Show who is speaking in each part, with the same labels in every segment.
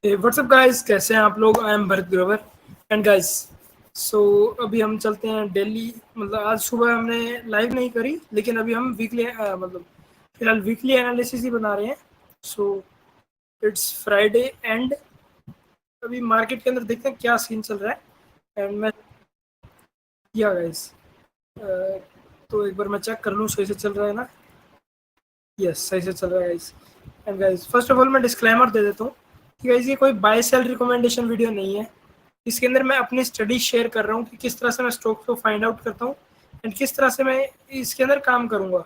Speaker 1: WhatsApp guys, कैसे हैं आप लोग। I am Bharat Grover and guys, so अभी हम चलते हैं दिल्ली। मतलब आज सुबह हमने लाइव नहीं करी, लेकिन अभी हम वीकली मतलब फिलहाल वीकली एनालिसिस ही बना रहे हैं। सो इट्स फ्राइडे एंड अभी मार्केट के अंदर देखते हैं क्या सीन चल रहा है। एंड मैं किया गाइस, तो एक बार मैं चेक कर लूँ सही से चल रहा है ना। यस, सही से चल रहा है guys. And guys, first of all मैं डिस्क्लेमर दे देता हूँ कि गाइस ये कोई बाय सेल रिकमेंडेशन वीडियो नहीं है। इसके अंदर मैं अपनी स्टडी शेयर कर रहा हूँ कि किस तरह से मैं स्टॉक को फाइंड आउट करता हूँ एंड किस तरह से मैं इसके अंदर काम करूँगा।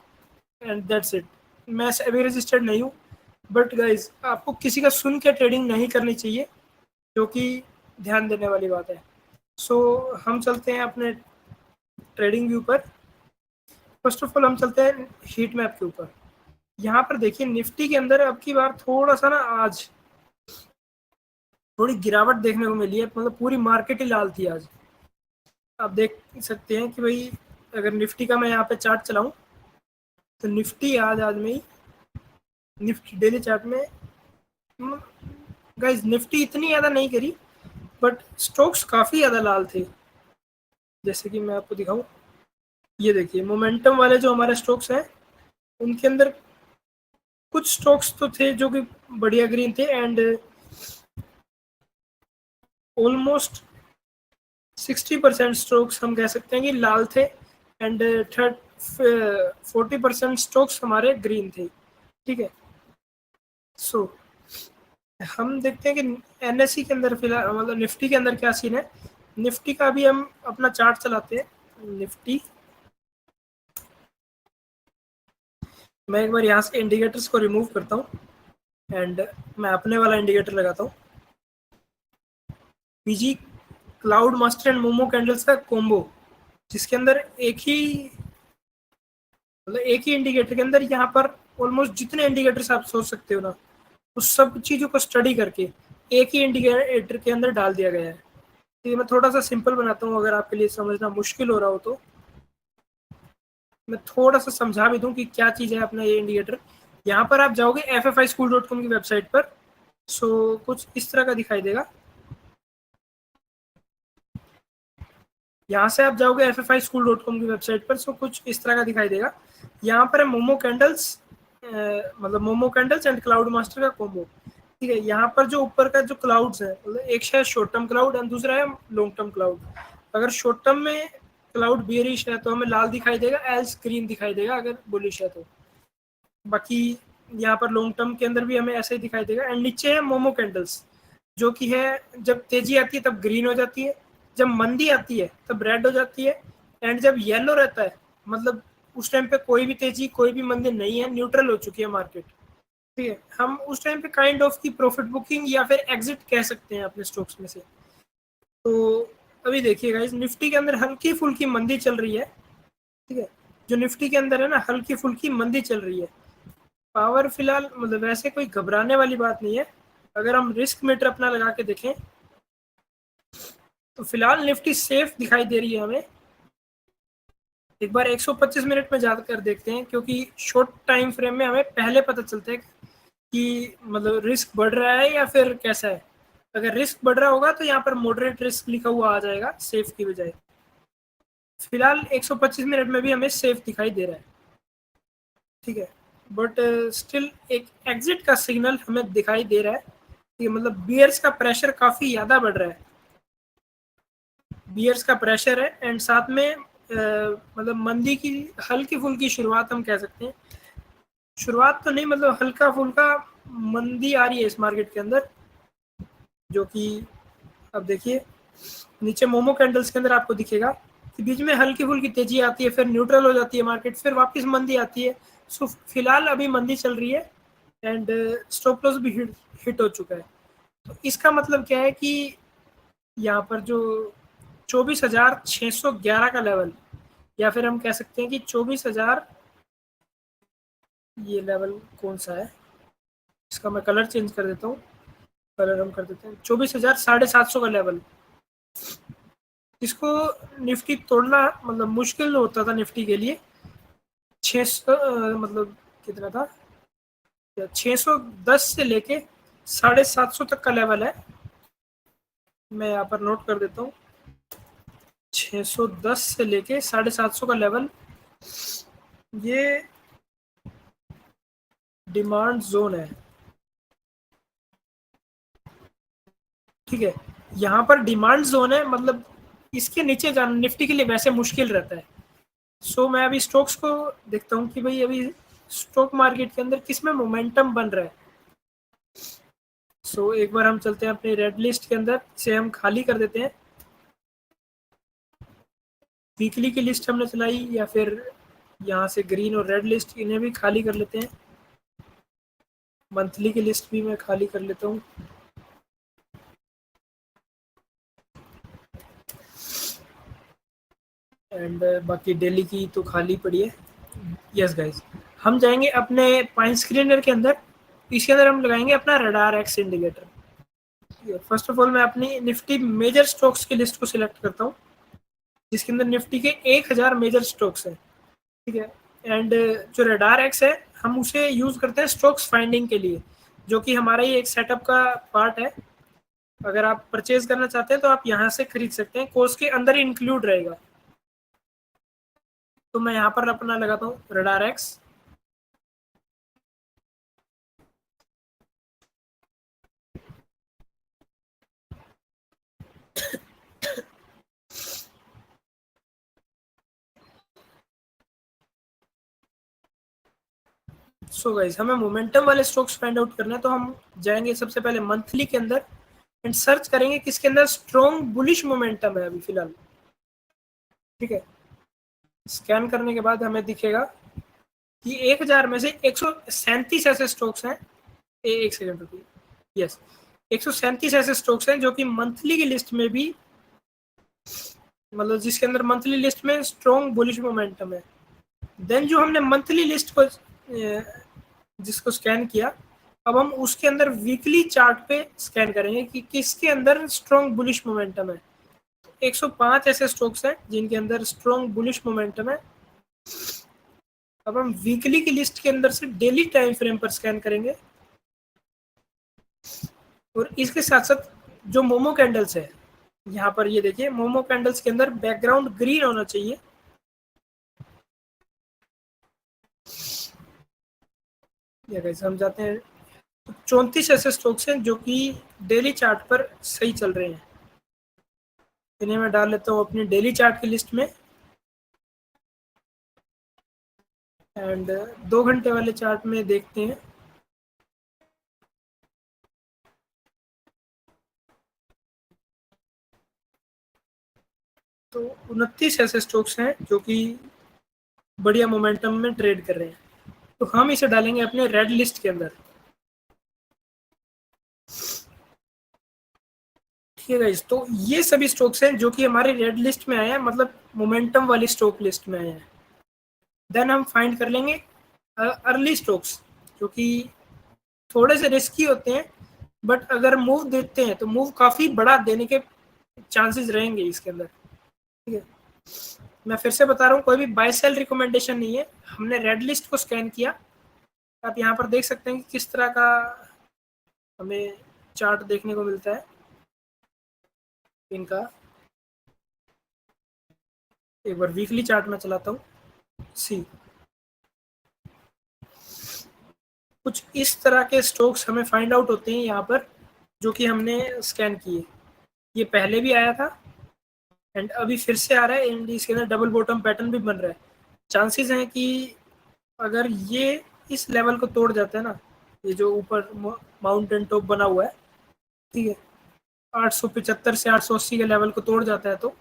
Speaker 1: And that's it. मैं अभी रजिस्टर्ड नहीं हूँ, बट गाइज आपको किसी का सुन के ट्रेडिंग नहीं करनी चाहिए, जो कि ध्यान देने वाली बात है। सो हम चलते हैं अपने ट्रेडिंग व्यू पर। फर्स्ट ऑफ ऑल हम चलते हैं हीट मैप के ऊपर। यहाँ पर देखिए निफ्टी के अंदर अब की बार थोड़ा सा ना आज थोड़ी गिरावट देखने को मिली है। मतलब पूरी मार्केट ही लाल थी आज। आप देख सकते हैं कि भाई अगर निफ्टी का मैं यहाँ पे चार्ट चलाऊं तो निफ्टी आज में ही निफ्टी डेली चार्ट में गाइस निफ्टी इतनी ज़्यादा नहीं करी, बट स्टॉक्स काफ़ी ज़्यादा लाल थे। जैसे कि मैं आपको दिखाऊं, ये देखिए मोमेंटम वाले जो हमारे स्टॉक्स हैं उनके अंदर कुछ स्टॉक्स तो थे जो कि बढ़िया ग्रीन थे एंड ऑलमोस्ट 60% स्टॉक्स हम कह सकते हैं कि लाल थे एंड 40% स्टॉक्स हमारे ग्रीन थे। ठीक है। सो हम देखते हैं कि एनएससी के अंदर फिलहाल मतलब निफ्टी के अंदर क्या सीन है। निफ्टी का भी हम अपना चार्ट चलाते हैं। निफ्टी मैं एक बार यहाँ से इंडिकेटर्स को रिमूव करता हूँ एंड मैं अपने वाला इंडिकेटर लगाता हूँ। PG cloud master and momo candles का कॉम्बो, जिसके अंदर एक ही इंडिकेटर के अंदर यहाँ पर ऑलमोस्ट जितने इंडिकेटर्स आप सोच सकते हो ना, उस सब चीज़ों को स्टडी करके एक ही इंडिकेटर के अंदर डाल दिया गया है। तो ये मैं थोड़ा सा सिंपल बनाता हूँ, अगर आपके लिए समझना मुश्किल हो रहा हो तो मैं थोड़ा सा समझा भी दूँ कि क्या चीज़ है अपना ये इंडिकेटर। यहाँ पर आप जाओगे FFIschool.com की वेबसाइट पर। सो कुछ इस तरह का दिखाई देगा। यहाँ से आप जाओगे FFIschool.com की वेबसाइट पर। सो कुछ इस तरह का दिखाई देगा। यहाँ पर है मोमो कैंडल्स, मतलब momo candles and cloud master का कॉम्बो। ठीक है। यहाँ पर जो ऊपर का जो क्लाउड्स है, मतलब एक शायद शॉर्ट टर्म क्लाउड एंड दूसरा है लॉन्ग टर्म क्लाउड। अगर शॉर्ट टर्म में क्लाउड बियरिश है तो हमें लाल दिखाई देगा, एज ग्रीन दिखाई देगा अगर बुलिश है तो। बाकी यहाँ पर लॉन्ग टर्म के अंदर भी हमें ऐसे ही दिखाई देगा। एंड नीचे है मोमो कैंडल्स, जो कि है जब तेजी आती है तब ग्रीन हो जाती है, जब मंदी आती है तब रेड हो जाती है, एंड जब येलो रहता है मतलब उस टाइम पे कोई भी तेजी कोई भी मंदी नहीं है, न्यूट्रल हो चुकी है मार्केट। ठीक है। हम उस टाइम पे काइंड ऑफ की प्रॉफिट बुकिंग या फिर एग्जिट कह सकते हैं अपने स्टॉक्स में से। तो अभी देखिएगा इस निफ्टी के अंदर हल्की फुल्की मंदी चल रही है। ठीक है। जो निफ्टी के अंदर है ना, हल्की फुल्की मंदी चल रही है। पावर फिलहाल मतलब वैसे कोई घबराने वाली बात नहीं है। अगर हम रिस्क मीटर अपना लगा के देखें तो फिलहाल निफ्टी सेफ दिखाई दे रही है हमें। एक बार 125 मिनट में जाकर देखते हैं, क्योंकि शॉर्ट टाइम फ्रेम में हमें पहले पता चलता है कि मतलब रिस्क बढ़ रहा है या फिर कैसा है। अगर रिस्क बढ़ रहा होगा तो यहाँ पर मॉडरेट रिस्क लिखा हुआ आ जाएगा सेफ की बजाय। फिलहाल 125 मिनट में भी हमें सेफ दिखाई दे रहा है। ठीक है। बट स्टिल एक एग्जिट का सिग्नल हमें दिखाई दे रहा है कि मतलब बियर्स का प्रेशर काफ़ी ज़्यादा बढ़ रहा है। बियर्स का प्रेशर है एंड साथ में मतलब मंदी की हल्की फुल्की शुरुआत हम कह सकते हैं। शुरुआत तो नहीं, मतलब हल्का फुल्का मंदी आ रही है इस मार्केट के अंदर, जो कि अब देखिए नीचे मोमो कैंडल्स के अंदर आपको दिखेगा कि बीच में हल्की फुल्की तेजी आती है, फिर न्यूट्रल हो जाती है मार्केट, फिर वापस मंदी आती है। सो फिलहाल अभी मंदी चल रही है एंड स्टॉप लॉस भी हिट हो चुका है। तो इसका मतलब क्या है कि यहाँ पर जो 24,611 का लेवल, या फिर हम कह सकते हैं कि 24,000, ये लेवल कौन सा है, इसका मैं कलर चेंज कर देता हूँ। कलर हम कर देते हैं 24,750 का लेवल। इसको निफ्टी तोड़ना मतलब मुश्किल होता था निफ्टी के लिए। 600 मतलब कितना था, 610 से लेके 750 तक का लेवल है, मैं यहाँ पर नोट कर देता हूँ। 610 से लेके 750 का लेवल, ये डिमांड जोन है। ठीक है, यहाँ पर डिमांड जोन है, मतलब इसके नीचे जाना निफ्टी के लिए वैसे मुश्किल रहता है। सो मैं अभी स्टॉक्स को देखता हूँ कि भाई अभी स्टॉक मार्केट के अंदर किस में मोमेंटम बन रहा है। सो एक बार हम चलते हैं अपनी रेड लिस्ट के अंदर, इसे हम खाली कर देते हैं। वीकली की लिस्ट हमने चलाई, या फिर यहाँ से ग्रीन और रेड लिस्ट इन्हें भी खाली कर लेते हैं। मंथली की लिस्ट भी मैं खाली कर लेता हूँ। एंड बाकी डेली की तो खाली पड़ी है। यस गाइस, हम जाएंगे अपने पाइन स्क्रीनर के अंदर, इसके अंदर हम लगाएंगे अपना radar x indicator. First of all मैं अपनी निफ्टी मेजर स्टॉक्स की लिस्ट को सिलेक्ट करता हूँ, जिसके अंदर निफ्टी के 1000 मेजर स्टॉक्स हैं। ठीक है, एंड जो रडार एक्स है हम उसे यूज करते हैं स्टॉक्स फाइंडिंग के लिए, जो कि हमारा ही एक सेटअप का पार्ट है। अगर आप परचेज करना चाहते हैं तो आप यहाँ से खरीद सकते हैं, कोर्स के अंदर ही इंक्लूड रहेगा। तो मैं यहाँ पर अपना लगाता हूँ रडार एक्स। सो गाइस, हमें मोमेंटम वाले स्टॉक्स फाइंड आउट करना है, तो हम जाएंगे सबसे पहले मंथली के अंदर एंड सर्च करेंगे किसके अंदर स्ट्रॉन्ग बुलिश मोमेंटम है अभी फिलहाल। ठीक है, स्कैन करने के बाद हमें दिखेगा कि 1000 में से 137 ऐसे स्टॉक्स हैं। एक सेकंड रुकिए। यस, 137 ऐसे स्टॉक्स हैं जो कि मंथली की लिस्ट में भी, मतलब जिसके अंदर मंथली लिस्ट में स्ट्रॉन्ग बुलिश मोमेंटम है। देन जो हमने मंथली लिस्ट को जिसको स्कैन किया, अब हम उसके अंदर वीकली चार्ट पे स्कैन करेंगे कि किसके अंदर स्ट्रॉन्ग बुलिश मोमेंटम है। 105 ऐसे स्टॉक्स हैं जिनके अंदर स्ट्रॉन्ग बुलिश मोमेंटम है। अब हम वीकली की लिस्ट के अंदर से डेली टाइम फ्रेम पर स्कैन करेंगे, और इसके साथ साथ जो मोमो कैंडल्स है, यहाँ पर ये देखिए मोमो कैंडल्स के अंदर बैकग्राउंड ग्रीन होना चाहिए। ये गाइस हम जाते हैं, 34 ऐसे स्टॉक्स हैं जो कि डेली चार्ट पर सही चल रहे हैं। इन्हें मैं डाल लेता हूँ अपनी डेली चार्ट की लिस्ट में। एंड 2 घंटे वाले चार्ट में देखते हैं। तो 29 ऐसे स्टॉक्स हैं जो कि बढ़िया मोमेंटम में ट्रेड कर रहे हैं, तो हम इसे डालेंगे अपने रेड लिस्ट के अंदर। ठीक है गाइस, तो ये सभी स्टॉक्स हैं जो कि हमारे रेड लिस्ट में आए हैं, मतलब मोमेंटम वाली स्टॉक लिस्ट में आए हैं। देन हम फाइंड कर लेंगे अर्ली स्टॉक्स, जो कि थोड़े से रिस्की होते हैं, बट अगर मूव देते हैं तो मूव काफी बड़ा देने के चांसेस रहेंगे इसके अंदर। ठीक है, मैं फिर से बता रहा हूँ, कोई भी बाय सेल रिकमेंडेशन नहीं है। हमने रेड लिस्ट को स्कैन किया, आप यहाँ पर देख सकते हैं कि किस तरह का हमें चार्ट देखने को मिलता है इनका। एक बार वीकली चार्ट में चलाता हूँ। सी, कुछ इस तरह के स्टॉक्स हमें फाइंड आउट होते हैं यहाँ पर, जो कि हमने स्कैन किए। ये पहले भी आया था एंड अभी फिर से आ रहा है, एंड इसके अंदर डबल बॉटम पैटर्न भी बन रहा है। चांसेस हैं कि अगर ये इस लेवल को तोड़ जाता है ना, ये जो ऊपर माउंटेन टॉप बना हुआ है, ठीक है, 875 से 880 के लेवल को तोड़ जाता है, तो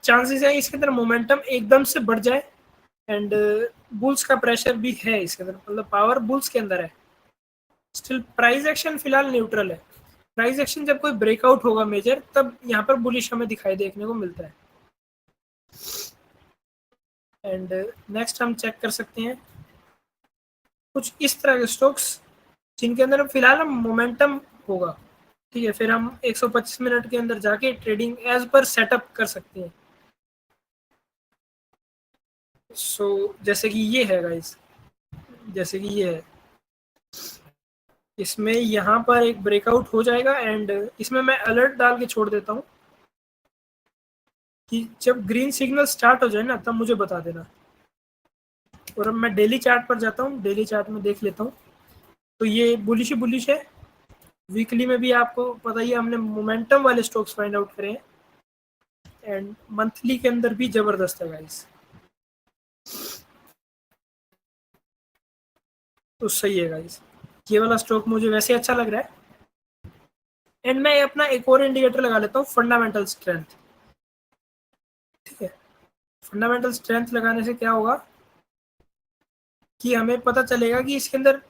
Speaker 1: चांसेस है इसके अंदर मोमेंटम एकदम से बढ़ जाए। एंड बुल्स का प्रेशर भी है इसके अंदर, मतलब पावर बुल्स के अंदर है। स्टिल प्राइस एक्शन फिलहाल न्यूट्रल है। प्राइस एक्शन जब कोई ब्रेकआउट होगा मेजर, तब यहाँ पर बुलिश हमें दिखाई देखने को मिलता है। एंड नेक्स्ट हम चेक कर सकते हैं कुछ इस तरह के स्टॉक्स जिनके अंदर फिलहाल हम मोमेंटम होगा। ठीक है, फिर हम 125 मिनट के अंदर जाके ट्रेडिंग एज पर सेटअप कर सकते हैं। सो जैसे कि ये है गाइस, जैसे कि ये है, इसमें यहाँ पर एक ब्रेकआउट हो जाएगा एंड इसमें मैं अलर्ट डाल के छोड़ देता हूँ कि जब ग्रीन सिग्नल स्टार्ट हो जाए ना तब मुझे बता देना। और अब मैं डेली चार्ट पर जाता हूँ, डेली चार्ट में देख लेता हूँ। तो ये बुलिश ही बुलिश है। वीकली में भी आपको पता ही है, हमने मोमेंटम वाले स्टॉक्स फाइंड आउट करे हैं एंड मंथली के अंदर भी जबरदस्त है गाइस। तो सही है गाइस, ये वाला स्टॉक मुझे वैसे अच्छा लग रहा है। एंड मैं अपना एक और इंडिकेटर लगा लेता हूँ, फंडामेंटल स्ट्रेंथ। ठीक है, फंडामेंटल स्ट्रेंथ लगाने से क्या होगा कि हमें पता चलेगा कि इसके अंदर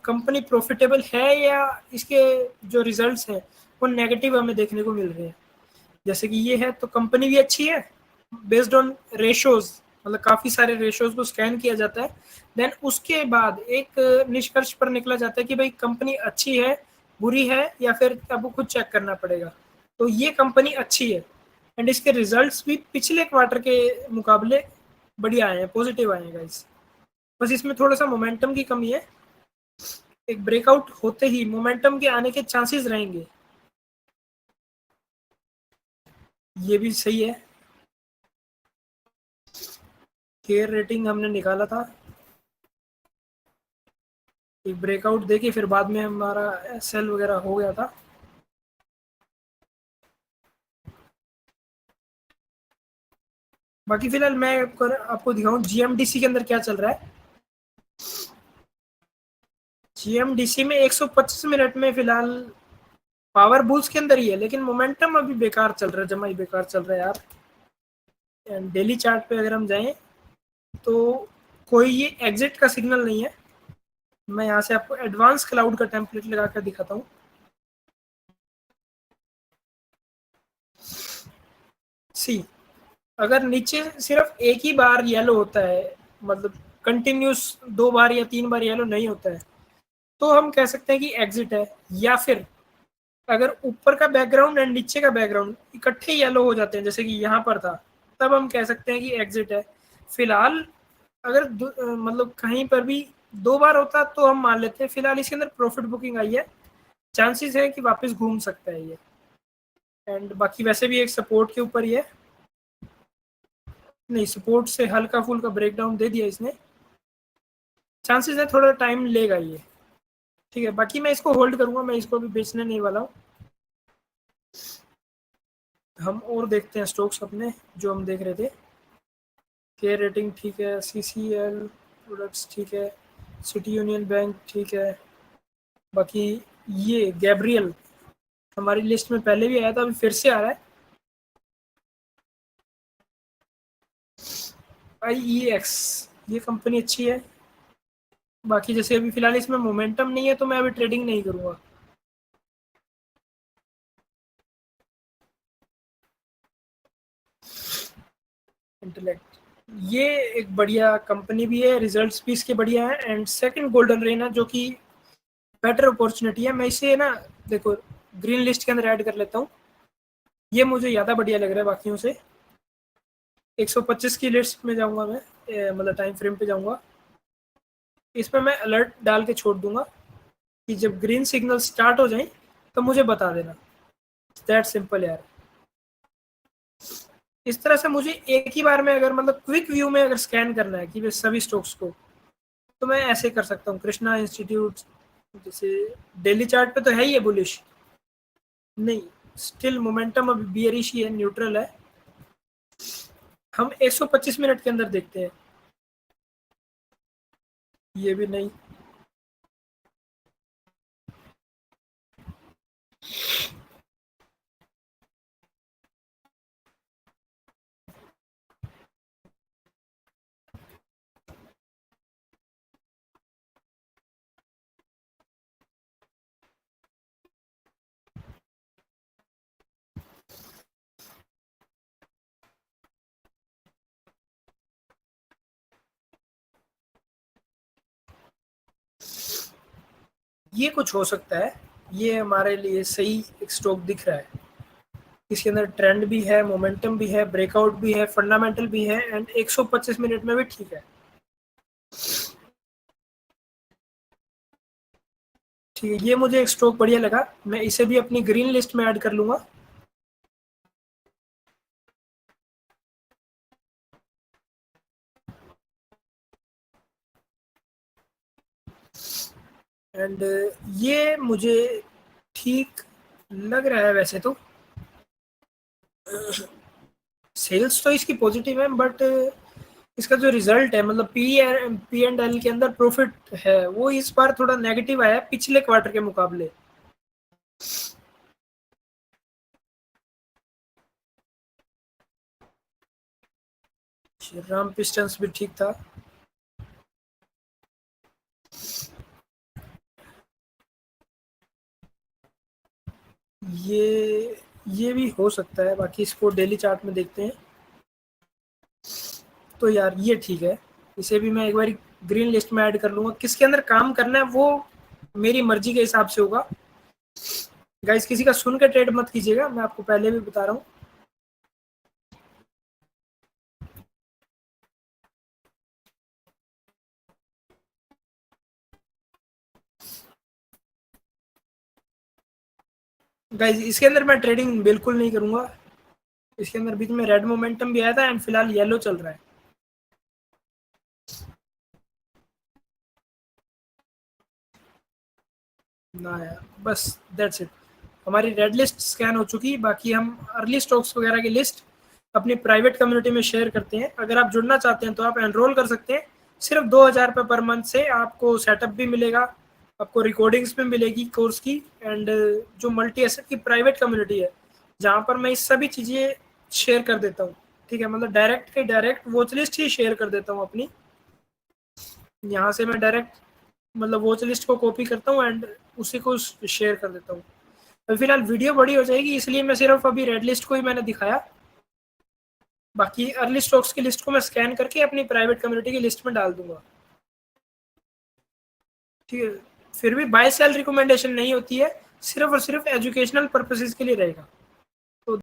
Speaker 1: कंपनी प्रॉफिटेबल है या इसके जो रिजल्ट्स हैं वो नेगेटिव हमें देखने को मिल रहे हैं। जैसे कि ये है तो कंपनी भी अच्छी है बेस्ड ऑन रेशोज, मतलब काफी सारे रेशोज को स्कैन किया जाता है। देन उसके बाद एक निष्कर्ष पर निकला जाता है कि भाई कंपनी अच्छी है, बुरी है, या फिर आपको खुद चेक करना पड़ेगा। तो ये कंपनी अच्छी है एंड इसके रिजल्ट्स भी पिछले क्वार्टर के मुकाबले बढ़िया आए हैं, पॉजिटिव आए हैं गाइस। बस इसमें थोड़ा सा मोमेंटम की कमी है। एक ब्रेकआउट होते ही मोमेंटम के आने के चांसेस रहेंगे। ये भी सही है। केयर रेटिंग हमने निकाला था, एक ब्रेकआउट देके फिर बाद में हमारा सेल वगैरह हो गया था। बाकी फिलहाल मैं आपको दिखाऊं जीएमडीसी के अंदर क्या चल रहा है। जीएमडीसी में 125 मिनट में फिलहाल पावर बुल्स के अंदर ही है, लेकिन मोमेंटम अभी बेकार चल रहा है, जमा ही बेकार चल रहा है यार। एंड डेली चार्ट पे अगर हम जाएं तो कोई ये एग्जिट का सिग्नल नहीं है। मैं यहाँ से आपको एडवांस क्लाउड का टेम्पलेट लगा कर दिखाता हूँ। सी, अगर नीचे सिर्फ एक ही बार येलो होता है, मतलब कंटिन्यूस 2 बार या 3 बार येलो नहीं होता है, तो हम कह सकते हैं कि एग्जिट है। या फिर अगर ऊपर का बैकग्राउंड एंड नीचे का बैकग्राउंड इकट्ठे येलो हो जाते हैं जैसे कि यहाँ पर था, तब हम कह सकते हैं कि एग्जिट है। फिलहाल अगर मतलब कहीं पर भी 2 बार होता तो हम मान लेते हैं। फिलहाल इसके अंदर प्रॉफिट बुकिंग आई है, चांसेस है कि वापस घूम सकता है ये। एंड बाकी वैसे भी एक सपोर्ट के ऊपर ही है, नहीं सपोर्ट से हल्का फुल्का ब्रेकडाउन दे दिया इसने, चांसेस है थोड़ा टाइम लेगा ये। ठीक है, बाकी मैं इसको होल्ड करूंगा, मैं इसको अभी बेचने नहीं वाला हूँ। हम और देखते हैं स्टॉक्स अपने जो हम देख रहे थे। के रेटिंग ठीक है, सीसीएल प्रोडक्ट्स ठीक है, सिटी यूनियन बैंक ठीक है। बाकी ये गैब्रियल हमारी लिस्ट में पहले भी आया था, अभी फिर से आ रहा है। IEX, ये कंपनी अच्छी है। बाकी जैसे अभी फिलहाल इसमें मोमेंटम नहीं है तो मैं अभी ट्रेडिंग नहीं करूंगा। इंटेलेक्ट, ये एक बढ़िया कंपनी भी है, रिजल्ट्स भी इसके बढ़िया है एंड सेकंड गोल्डन रेन है जो कि बेटर अपॉर्चुनिटी है। मैं इसे ना देखो ग्रीन लिस्ट के अंदर ऐड कर लेता हूँ, ये मुझे ज़्यादा बढ़िया लग रहा है बाकियों से। 125 की लिस्ट में जाऊंगा मैं, मतलब टाइम फ्रेम पे जाऊंगा। इसमें मैं अलर्ट डाल के छोड़ दूंगा कि जब ग्रीन सिग्नल स्टार्ट हो जाए तो मुझे बता देना। दैट सिंपल यार। इस तरह से मुझे एक ही बार में अगर मतलब क्विक व्यू में अगर स्कैन करना है कि सभी स्टॉक्स को, तो मैं ऐसे कर सकता हूँ। कृष्णा इंस्टीट्यूट जैसे डेली चार्ट पे तो है ही है बुलिश, नहीं स्टिल मोमेंटम अभी बियरिश ही है, न्यूट्रल है। हम 125 मिनट के अंदर देखते हैं, ये भी नहीं। ये कुछ हो सकता है, ये हमारे लिए सही एक स्टॉक दिख रहा है। इसके अंदर ट्रेंड भी है, मोमेंटम भी है, ब्रेकआउट भी है, फंडामेंटल भी है एंड 125 मिनट में भी ठीक है। ठीक है, ये मुझे एक स्टॉक बढ़िया लगा, मैं इसे भी अपनी ग्रीन लिस्ट में ऐड कर लूंगा। एंड ये मुझे ठीक लग रहा है वैसे तो। सेल्स तो इसकी पॉजिटिव है, बट इसका जो रिजल्ट है, मतलब पी एंड एल के अंदर प्रॉफिट है, वो इस बार थोड़ा नेगेटिव आया पिछले क्वार्टर के मुकाबले। राम पिस्टन्स भी ठीक था। ये भी हो सकता है, बाकी इसको डेली चार्ट में देखते हैं। तो यार ये ठीक है, इसे भी मैं एक बार ग्रीन लिस्ट में ऐड कर लूंगा। किसके अंदर काम करना है वो मेरी मर्जी के हिसाब से होगा। गाइस किसी का सुन के ट्रेड मत कीजिएगा, मैं आपको पहले भी बता रहा हूँ। गाइस इसके अंदर मैं ट्रेडिंग बिल्कुल नहीं करूंगा। इसके अंदर बीच में रेड मोमेंटम भी आया था एंड फिलहाल येलो चल रहा है। ना यार, बस दैट्स इट। हमारी रेड लिस्ट स्कैन हो चुकी, बाकी हम अर्ली स्टॉक्स वगैरह की लिस्ट अपनी प्राइवेट कम्युनिटी में शेयर करते हैं। अगर आप जुड़ना चाहते हैं तो आप एनरोल कर सकते हैं। सिर्फ 2,000 रुपये पर मंथ से आपको सेटअप भी मिलेगा, आपको रिकॉर्डिंग्स भी मिलेगी कोर्स की, एंड जो मल्टी एसेट की प्राइवेट कम्युनिटी है जहाँ पर मैं इस सभी चीज़ें शेयर कर देता हूँ। ठीक है, मतलब डायरेक्ट वॉच लिस्ट ही शेयर कर देता हूँ अपनी। यहाँ से मैं डायरेक्ट मतलब वॉच लिस्ट को कॉपी करता हूँ एंड उसी को शेयर कर देता हूँ। तो फिलहाल वीडियो बड़ी हो जाएगी, इसलिए मैं सिर्फ अभी रेड लिस्ट को ही मैंने दिखाया। बाकी अर्ली स्टॉक्स की लिस्ट को मैं स्कैन करके अपनी प्राइवेट कम्युनिटी की लिस्ट में डाल दूंगा। ठीक है, फिर भी बाय सेल रिकमेंडेशन नहीं होती है, सिर्फ और सिर्फ एजुकेशनल पर्पसेस के लिए रहेगा।